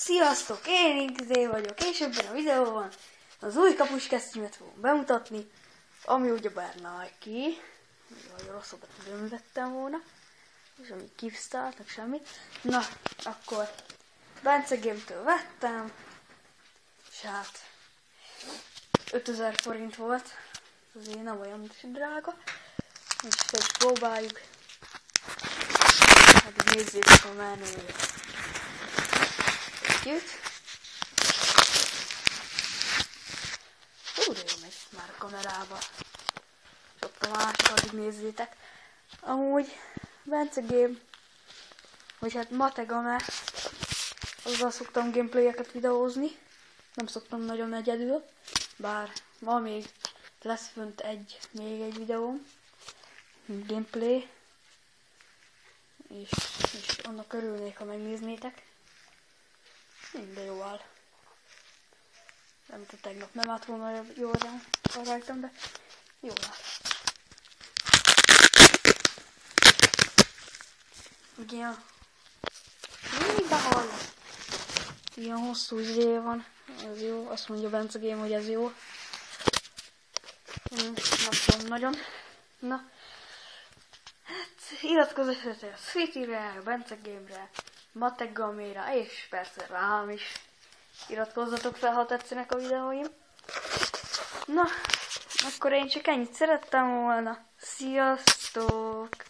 Sziasztok, én Xé vagyok, és ebben a videóban az új kapuskesztyűmet fogom bemutatni, ami ugyebár Nike, vagy rosszabbat nem vettem volna, és ami Kivstart, semmit. Na, akkor Bence Game-től vettem, és hát 5000 forint volt, azért nem olyan drága, és fel is próbáljuk. Hát nézzétek a menüjét. Együtt. De jó megy már a kamerába. És ott a másik, addig nézzétek. Amúgy Bence Game, vagy hát Mategame, azzal szoktam gameplayeket videózni. Nem szoktam nagyon egyedül, bár ma még lesz fönt még egy videóm. Gameplay. És annak örülnék, ha megnéznétek. Minden jó áll. Nem tudom, tegnap nem állt volna jól rajtam, de jól áll. Ilyen mindig behall. Ilyen hosszú izé van. Ez jó. Azt mondja Bence Game, hogy ez jó. Nem tudom nagyon. Na. Hát, iratkozzatok a Sweetie-re, Bence Game-re, Mategame-re, és persze rám is. Iratkozzatok fel, ha tetszenek a videóim. Na, akkor én csak ennyit szerettem volna. Sziasztok!